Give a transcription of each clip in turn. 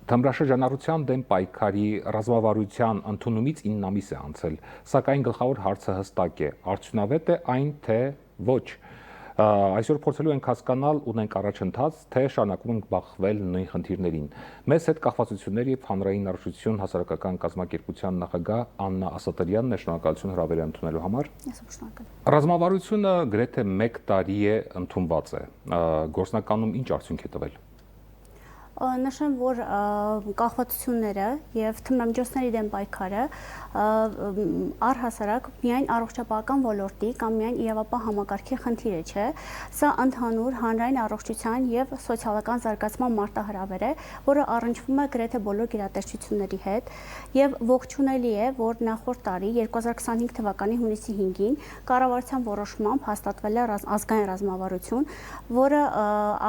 Թմրաշրջանառության դեմ պայքարի ռազմավարության ընդունումից 9 ամիս է անցել, սակայն գլխավոր հարցը հստակ է՝ արդյունավետ է այն, թե ոչ։ Այսօր փորձելու ենք հասկանալ, ունենք առաջընթաց, թե շարունակում ենք բախվել նույն խնդիրներին։ Մեզ հետ կախվածություններ եւ հանրային առողջություն հասարակական կազմակերպության նախագահ Աննա Ասատրյանն է, շնորհակալություն հրավերը ընդունելու համար։ Ռազմավարությունը գրեթե 1 տարի է ընդունված է։ Գործնականում ինչ արդյունք է տվել։ Նշեմ, որ կախվածությունները եւ թմրամիջոցների դեմ պայքարը առհասարակ միայն առողջապահական ոլորտի կամ միայն իրավապահ համակարգի խնդիրը չէ, սա ընդհանուր հանրային առողջության եւ սոցիալական զարգացման մարտահրավեր է, որը առնչվում է գրեթե բոլոր գերատեսչությունների հետ եւ ողջունելի է, որ նախորդ տարի 2025 թվականի հունիսի 5-ին կառավարության որոշմամբ հաստատվել է ազգային ռազմավարություն, որը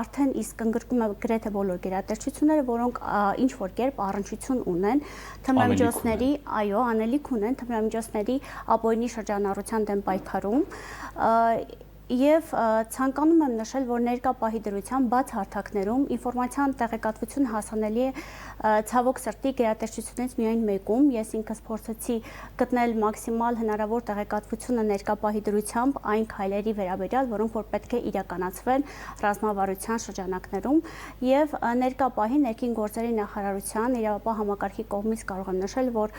արդեն իսկ ընդգրկում է գրեթե բոլոր գերատեսչությունները, որոնք ինչ որ կերպ առնչություն ունեն թմրամիջոցների, այո, անելիք ունեն թմրամիջոցների ապօրինի շրջանառության դեմ պայքարում եւ ցանկանում եմ նշել, որ ներկա պահի դրությամբ բաց հարթակներում ինֆորմացիան տեղեկատվություն հասանելի է ցավոք սրտի գերատեսչությունից միայն մեկում։ Ես ինքս փորձեցի գտնել մաքսիմալ հնարավոր տեղեկատվությունը ներկա պահի դրությամբ այն քայլերի վերաբերյալ, որոնք որ պետք է իրականացվեն ռազմավարության շրջանակներում եւ ներկա պահի ներքին գործերի նախարարության իրավապահ համակարգի կողմից կարող եմ նշել, որ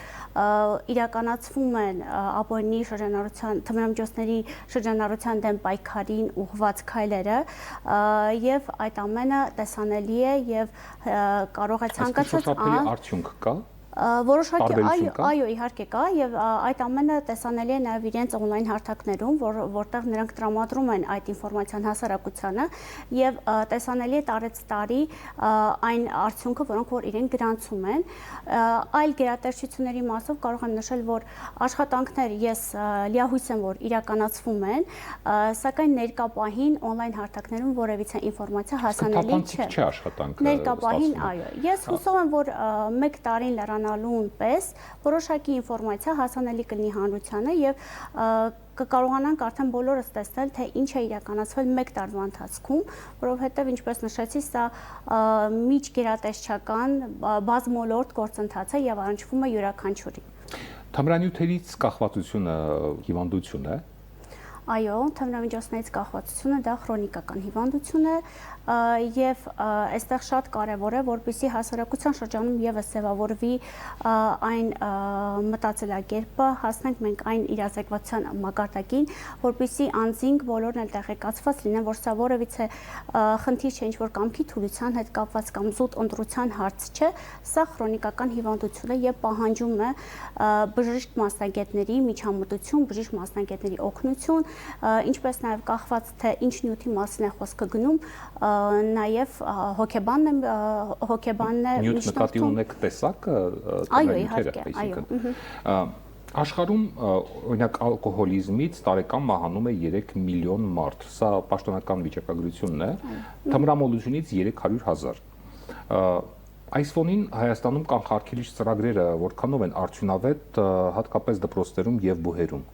իրականացվում են ապօրինի շրջանառության թմրամիջոցների շրջանառության դեմ պայքարին ուղղված քայլերը եւ այդ ամենը տեսանելի է եւ կարող է ցանկացած արդյունք կա որոշակի այո իհարկե կա եւ այդ ամենը տեսանելի է նաեւ իրենց on-line հարթակներում, որտեղ նրանք տրամադրում են այդ ինֆորմացիան հասարակությանը եւ տեսանելի է տարեց տարի այն արդյունքը, որոնք որ իրենք գրանցում են։ Այլ գերատեսչությունների մասով կարող եմ նշել, որ աշխատանքներ ես լիահույս եմ, որ իրականացվում են, սակայն ներկա պահին on-line հարթակներում որևիցե ինֆորմացիա հասանելի չէ։ Ներկա պահին այո։ Ես հուսով եմ, որ 1 տարին լրանալուն պես որոշակի ինֆորմացիա հասանելի կլինի հանրությանը եւ կկարողանանք արդեն բոլորս տեսնել, թե ինչ է իրականացվել 1 տարվա ընթացքում, որովհետեւ ինչպես նշեցի, սա միջգերատեսչական բազմոլորտ գործընթաց է եւ առնչվում է յուրաքանչյուրի։ Թմրանյութերից կախվածությունը հիվանդություն է։ Այո, թմրամիջոցներից կախվածությունը դա քրոնիկական հիվանդություն է եւ այստեղ շատ կարեւոր է, որպեսզի հասարակության շրջանում եւս ձևավորվի այն մտածելակերպը, հասնենք մենք այն իրազեկվածության մակարդակին, որպեսզի անձինք բոլորն էլ տեղեկացված լինեն, որ սա որևիցե խնդիր չէ, ինչ որ կամքի թուլության հետ կապված կամ զուտ ընտրության հարց չէ, սա քրոնիկական հիվանդություն է եւ պահանջում է բժիշկ մասնագետների միջամտություն, բժիշկ մասնագետների օգնություն, ինչպես նաև կախված թե ինչ նյութի մասին է խոսքը գնում, նաև հոգեբանն է նյութ նկատի ունեք տեսակ աշխարհում օրինակ ալկոհոլիզմից տարեկան մահանում է 3 միլիոն մարդ, սա պաշտոնական վիճակագրությունն է, թմրամոլությունից 300,000 Այս ֆոնին Հայաստանում կանխարգելիչ ծրագրերը որքանով են արդյունավետ հատկապես դպրոցներում եւ բուհերում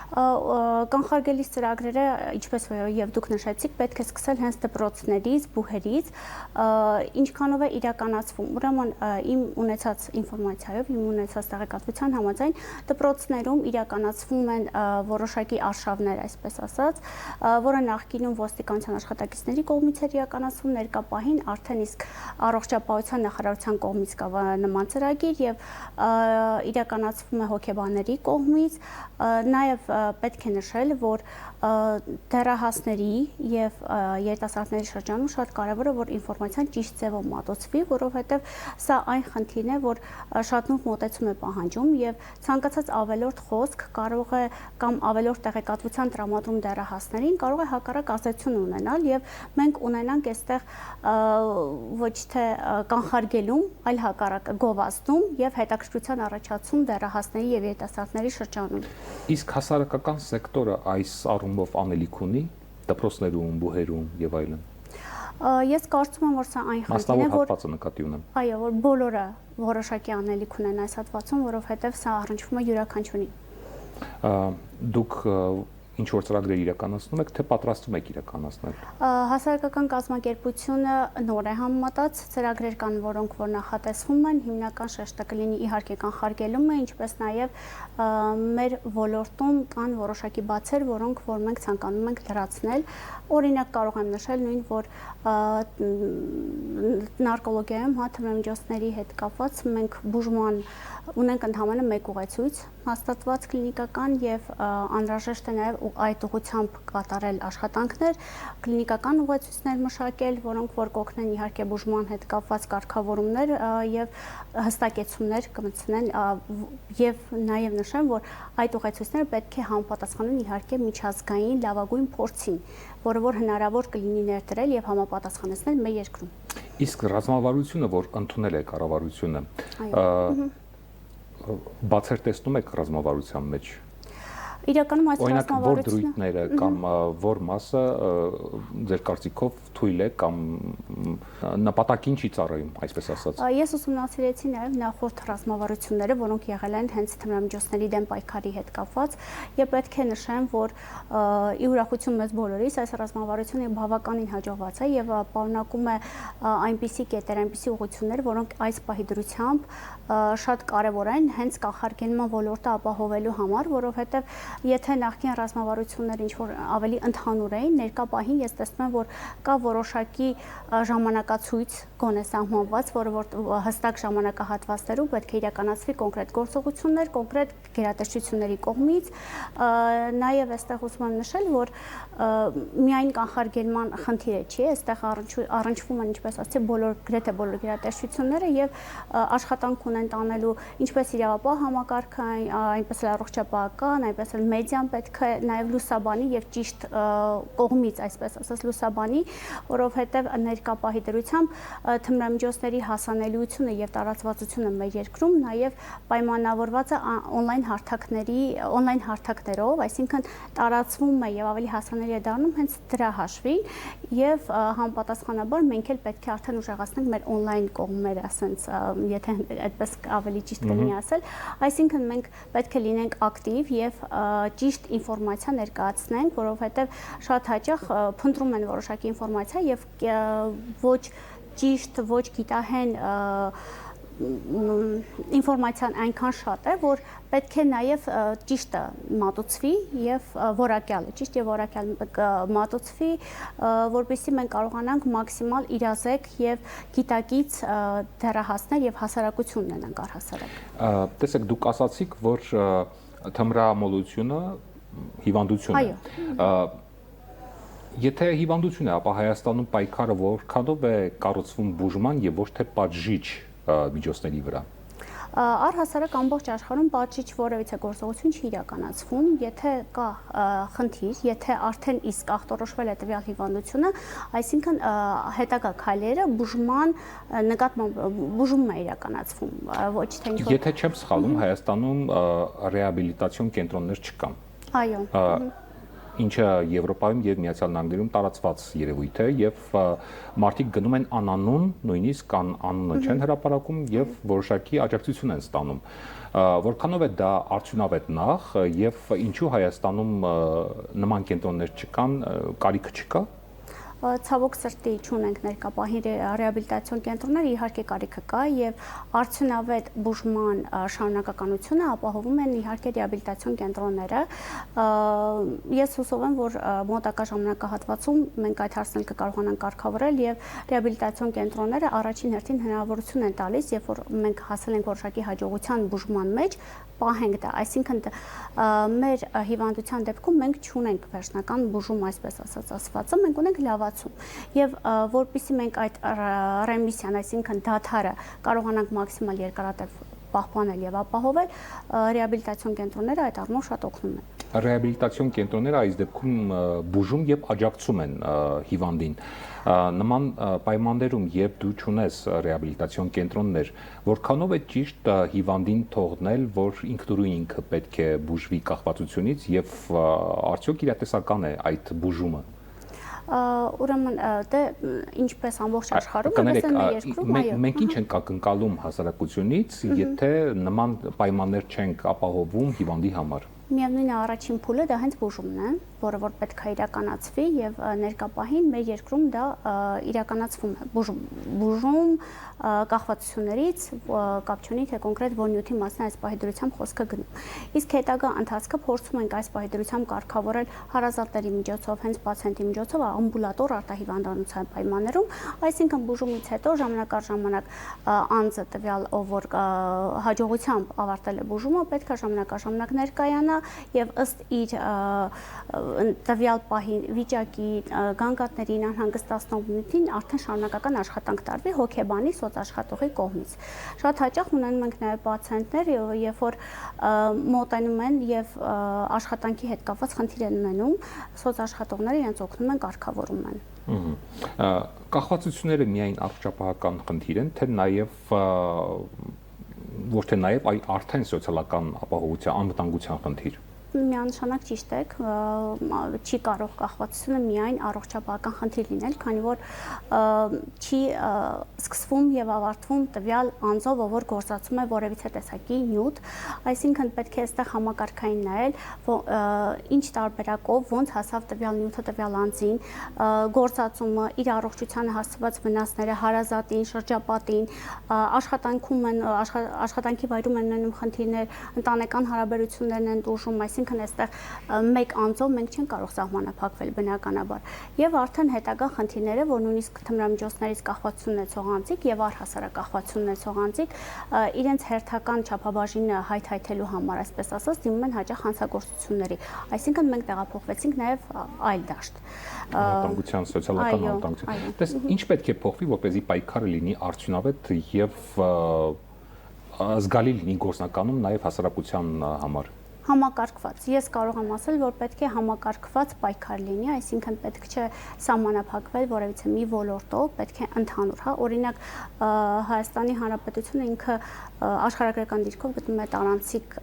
կանխարգելիչ ծրագրերը, ինչպես եւ դուք նշեցիք, պետք է սկսել հենց դպրոցներից, բուհերից, ինչքանով է իրականացվում։ Ուրեմն իմ ունեցած ինֆորմացիայով, իմ ունեցած տեղեկատվության համաձայն դպրոցներում իրականացվում են որոշակի արշավներ, այսպես ասած, որը նախկինում ոստիկանության աշխատակիցների կողմից էր իրականացվում, ներկա պահին արդեն իսկ առողջապահության նախարարության կողմից կա նման ծրագիր եւ իրականացվում է հոգեբանների կողմից, նաեւ պետք է նշել, որ դեռահասների եւ երիտասարդների շրջանում շատ կարեւոր է, որ ինֆորմացիան ճիշտ ձևով մատուցվի, որովհետեւ սա այն խնդիրն է, որ շատ նուրբ մոտեցում է պահանջում եւ ցանկացած ավելորդ խոսք կարող է կամ ավելորդ տեղեկատվության տրամադրում դեռահասներին կարող է հակառակ ազդեցություն ունենալ եւ մենք ունենանք այստեղ ոչ թե կանխարգելում, այլ հակառակ գովազդում եւ հետաքրքրության առաջացում դեռահասների եւ երիտասարդների շրջանում։ Իսկ հասարակական սեկտորը այս առումով անելիք ունի դպրոցներում, բուհերում եւ այլն։ Ես կարծում եմ, որ սա այն խնդիրն է, որ հատվածը նկատի ունեմ։ Այո, որ բոլորը որոշակի անելիք ունեն այս հատվածում, որովհետեւ սա առնչվում է յուրաքանչյուրի։ Դուք ինչ որ ծրագրեր իրականացնում եք, թե պատրաստվում եք իրականացնել։ Հասարակական կազմակերպությունը նոր է համեմատած, ծրագրեր կան, որոնք որ նախատեսվում են, հիմնական շեշտը կլինի իհարկե կանխարգելումը, ինչպես նաև մեր ոլորտում կան որոշակի բացեր, որոնք որ մենք ցանկանում ենք լրացնել։ Օրինակ կարող եմ նշել նույն, որ նարկոլոգիայում թմրամիջոցների հետ կապված մենք բուժման ունենք ընդհանրապես մեկ ուղեցույց հաստատված կլինիկական եւ անհրաժեշտ է նաեւ այդ ուղղությամբ կատարել աշխատանքներ, կլինիկական ուղեցույցներ մշակել, որոնք որ կօգնեն իհարկե բուժման հետ կապված կարգավորումներ եւ հստակեցումներ կմտցնեն եւ նաեւ նշեմ, որ այդ ուղեցույցները պետք է համապատասխանեն իհարկե միջազգային լավագույն փորձին, որը որ հնարավոր կլինի ներդրել եւ համապատասխանեցնել մեր երկրում։ Իսկ ռազմավարությունը, որ ընդունել է կառավարությունը, բացեր տեսնում եք ռազմավարության մեջ։ Իրականում այս Օրինակ, որ ռազմավարությունը դրույթները կամ որ մասը ձեր կարծիքով թույլ է կամ նպատակին չի ծառայում, այսպես ասած։ Ես ուսումնասիրեցի նաև նախորդ ռազմավարությունները, որոնք եղել են հենց թմրամիջոցների դեմ պայքարի հետ կապված, եւ պետք է նշեմ, որ ի ուրախություն մեզ բոլորիս այս ռազմավարությունը բավականին հաջողված է եւ պարունակում է այնպիսի կետեր, այնպիսի ուղղություններ, որոնք այս պահի դրությամբ շատ կարևոր են հենց կանխարգելման ոլորտը ապահովելու համար, որովհետեւ եթե նախկին ռազմավարությունները ինչ որ ավելի ընդհանուր էին, ներկա պահին ես տեսնում եմ, որ կա որոշակի ժամանակացույց գոնե սահմանված, որը որ հստակ ժամանակահատվածներում պետք է իրականացվի կոնկրետ գործողություններ, կոնկրետ գերատեսչությունների կողմից, նաև այստեղ ուզում եմ նշել, որ միայն կանխարգելման խնդիրը չի, այստեղ առնչվում են, ինչպես ասացի, գրեթե բոլոր գերատեսչությունները եւ աշխատանք ունեն տանելու ինչպես իրավապահ համակարգը, այնպես էլ առողջապահական, այնպես էլ մեդիան պետք է նաև լուսաբանի եւ ճիշտ կողմից, այսպես ասած, լուսաբանի, որովհետեւ ներկա պահի դրությամբ թմրամիջոցների հասանելիությունը եւ տարածվածությունը մեր երկրում նաև պայմանավորված է օնլայն հարթակներով, այսինքն տարածվում է եւ ավելի հասանելի է դառնում հենց դրա հաշվին եւ համապատասխանաբար մենք էլ պետք է արդեն ուժեղացնենք մեր օնլայն կողմերը, ասենց եթե այդպես ավելի ճիշտ կլինի ասել, այսինքն մենք պետք է լինենք ակտիվ եւ ճիշտ ինֆորմացիա ներկայացնենք, որովհետեւ շատ հաճախ փնտրում են որոշակի ինֆորմացիա եւ ոչ ճիշտ, ոչ գիտահեն ինֆորմացիան այնքան շատ է, որ պետք է նաև ճիշտը մատուցվի եւ որակյալը, ճիշտ եւ որակյալ մատուցվի, որպեսզի մենք կարողանանք մաքսիմալ իրազեկ եւ գիտակից դեռահասներ եւ հասարակություն ունենանք առհասարակ։ Տեսեք, դուք ասացիք, որ թմրամոլությունը հիվանդություն է։ Եթե հիվանդություն է, ապա Հայաստանում պայքարը որքանով է կառուցվում բուժման եւ ոչ թե պատժիչ միջոցների վրա։ Առհասարակ ամբողջ աշխարհում պատժիչ որևիցե գործողություն չի իրականացվում, եթե կա խնդիր, եթե արդեն իսկ ախտորոշվել է տվյալ հիվանդությունը, այսինքն հետագա քայլերը բուժման նկատմամբ բուժումն է իրականացվում, ոչ թե ինչ-որ։ Եթե չեմ սխալվում, Հայաստանում ռեաբիլիտացիոն կենտրոններ չկան։ Այո։ Ինչը Եվրոպայում եւ Միացյալ Նահանգներում տարածված երևույթ է եւ մարդիկ գնում են անանուն, նույնիսկ անունը չեն հրապարակում եւ որոշակի աջակցություն են ստանում։ Որքանով է դա արդյունավետ նախ եւ ինչու Հայաստանում նման կենտրոններ չկան, կարիքը չկա։ Ցավոք սրտի չունենք ներկա պահին ռեաբիլիտացիոն կենտրոններ, իհարկե կարիքը կա եւ արդյունավետ բուժման շարունակականությունը ապահովում են իհարկե ռեաբիլիտացիոն կենտրոնները։ Ես հուսով եմ, որ մոտակա ժամանակահատվածում մենք այդ հարցն կկարողանանք կարգավորել եւ ռեաբիլիտացիոն կենտրոնները առաջին հերթին հնարավորություն են տալիս, երբ որ մենք հասել ենք որոշակի հաջողության բուժման մեջ, պահենք դա, այսինքն մեր հիվանդության դեպքում մենք չունենք վերջնական բուժում, այսպես ասվածը, մենք ունենք լավացում եւ որpիսի մենք այդ ռեմիսիան, այսինքն դադարը կարողանանք մաքսիմալ երկարատև պահպանել եւ ապահովել, ռեաբիլիտացիոն կենտրոնները այդ առումով շատ օգնում են։ Ռեաբիլիտացիոն կենտրոնները այս դեպքում բուժում եւ աջակցում են հիվանդին։ Նման պայմաններում, երբ դու ճունես ռեաբիլիտացիոն կենտրոններ, որքանով է ճիշտ հիվանդին թողնել, որ ինքնուրույն ինքը պետք է բուժվի կախվածությունից եւ արդյոք իրատեսական է այդ բուժումը։ Ուրեմն դե ինչպես ամբողջ աշխարհում, այնպես էլ մեր երկրում, այո։ Մենք ինչ ենք ակնկալում հասարակությունից, եթե նման պայմաններ չենք ապահովում հիվանդի համար։ Միևնույն է առաջին փուլը դա հենց բուժումն է, որը որ պետք է իրականացվի եւ ներկա պահին մեր երկրում դա իրականացվում է բուժում կախվածություններից կապ չունի թե կոնկրետ որ նյութի մասն այս պահի դրությամբ խոսքը գնում։ Իսկ հետագա ընթացքը փորձում ենք այս պահի դրությամբ կարգավորել հարազատների միջոցով, հենց պացիենտի միջոցով ամբուլատոր արտահիվանդանոցային պայմաններում, այսինքն բուժումից հետո ժամանակ առ ժամանակ անձը տվյալ ով որ հաջողությամբ ավարտել է բուժումը, պետք է ժամանակ առ ժամանակ ներկայանա եւ ըստ իր տվյալ պահի վիճակի գանգատներին անհանգստացնող նյութին արդեն շարունակական աշխատանք տարվի հոգեբանի սոցաշխատողի կողմից։ Շատ հաճախ ունենում ենք նաեւ պացիենտներ, երբ որ մոտենում են եւ աշխատանքի հետ կապված խնդիր են ունենում, սոցաշխատողները իրենց օգնում են կարգավորում են։ Կախվածությունները միայն առողջապահական խնդիր են, թե նաեւ ոչ թե նաև այ արդեն սոցիալական ապահովության անվտանգության խնդիր։ Միանշանակ ճիշտ եք, չի կարող կախվածությունը միայն առողջապահական խնդիր լինել, քանի որ չի սկսվում եւ ավարտվում տվյալ անձով, ով որ գործածում է որևիցե տեսակի նյութ, այսինքն պետք է այստեղ համակարգային նայել, ինչ տարբերակով ոնց հասավ տվյալ նյութը տվյալ անձին, գործածումը, իր առողջությանը հասցված վնասները հարազատին, շրջապատին, աշխատանքի վայրում են ունենում խնդիրներ, ընտանեկան հարաբերություններն են տուժում, այսինքն այստեղ մեկ անձով մենք չենք կարող սահմանափակվել բնականաբար եւ արդեն հետագա խնդիրները, որ նույնիսկ թմրամիջոցներից կախվածություն ունեցող անձիկ եւ առհասարակ կախվածություն ունեցող անձիկ իրենց հերթական չափաբաժինը հայթայթելու համար, այսպես ասած, դիմում են հաճախ հանցագործությունների, այսինքն մենք տեղափոխվեցինք նաեւ այլ դաշտ անվտանգության սոցիալական անվտանգություն։ Դες ինչ պետք է փոխվի, որպեսզի պայքարը լինի արդյունավետ եւ զգալի լինի գործնականում նաեւ հասարակության համար։ Համակարգված։ Ես կարող եմ ասել, որ պետք է համակարգված պայքար լինի, այսինքն պետք չէ սահմանափակվել որևիցե մի ոլորտով, պետք է ընդհանուր, հա, օրինակ Հայաստանի Հանրապետությունը ինքը աշխարհագրական դիրքով գտնում է տարանցիկ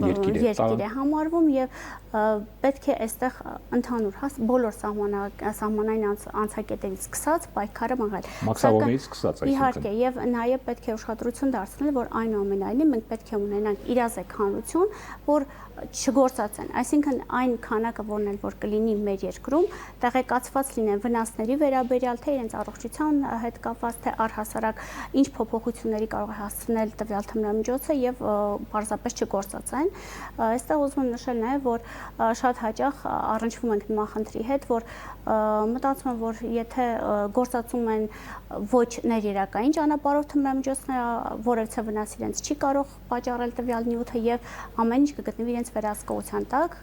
երկիր է համարվում եւ պետք է այստեղ ընդհանուր, հա, բոլոր սահմանային անցակետերից սկսած պայքարը մղել։ Մաքսավորներից սկսած, այսինքն։ Իհարկե, եւ նաեւ պետք է ուշադրություն դարձնել, որ այնուամենայնիվ մենք պետք է ունենանք իրազեկ հանրություն, որ չգործածեն, այսինքն այն քանակը, որն էլ որ կլինի մեր երկրում, տեղեկացված լինեն վնասների վերաբերյալ, թե իրենց առողջության հետ կապված, թե առհասարակ ինչ փոփոխությունների կարող է հասցնել տվյալ թմրամիջոցը եւ պարզապես չգործածեն։ Այստեղ ուզում եմ նշել նաեւ, որ շատ հաճախ առնչվում ենք նման խնդրի հետ, որ մտածում եմ, որ եթե գործածում են ոչ ներերակային ճանապարհով թմրամիջոցները, որևէ վնաս իրենց չի կարող պատճառել տվյալ նյութը եւ ամեն ինչ կգտնվի իրենց վերահսկողության տակ,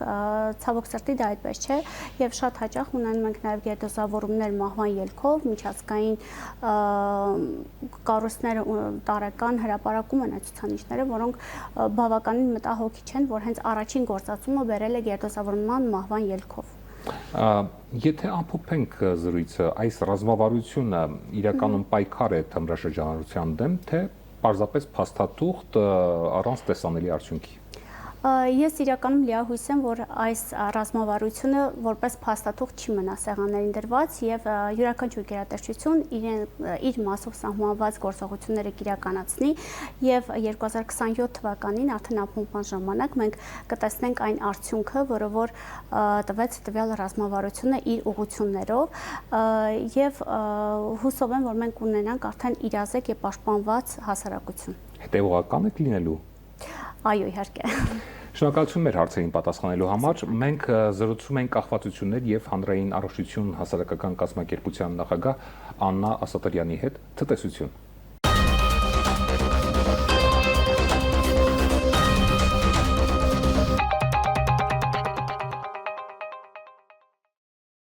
ցավոք սրտի դա այդպես չէ եւ շատ հաճախ ունենում ենք նաեւ գերդոզավորումներ մահվան ելքով, միջազգային կառույցները տարեկան հրապարակում են այդ ցուցանիշները, որոնք բավականին մտահոգիչ են, որ հենց առաջին գործածումը բերել է գերդոզավորման մահվան ելքով։ Եթե ամփոփենք զրույցը, այս ռազմավարությունը իրականում պայքար է թմրաշրջանառության դեմ, թե պարզապես փաստաթուղթ առանց տեսանելի արդյունքի։ Ես իրականում լիահույս եմ, որ այս ռազմավարությունը որպես փաստաթուղթ չի մնա սեղաններին դրված եւ յուրաքանչյուր գերատեսչություն իր մասով սահմանված գործողությունները կիրականացնի եւ 2027 թվականին արդեն ապահովման ժամանակ մենք կտեսնենք այն արդյունքը, որը որ տվեց տվյալ ռազմավարությունը իր ուղղություններով եւ հուսով եմ, որ մենք ունենանք արդեն իրազեկ եւ պաշտպանված հասարակություն։ Հետևողական եք լինելու։ Այո, իհարկե։ Շնորհակալություն մեր հարցերին պատասխանելու համար։ Մենք զրուցում ենք կախվածություններ եւ հանրային առողջություն հասարակական կազմակերպության նախագահ Աննա Ասատրյանի հետ։ Ցտեսություն։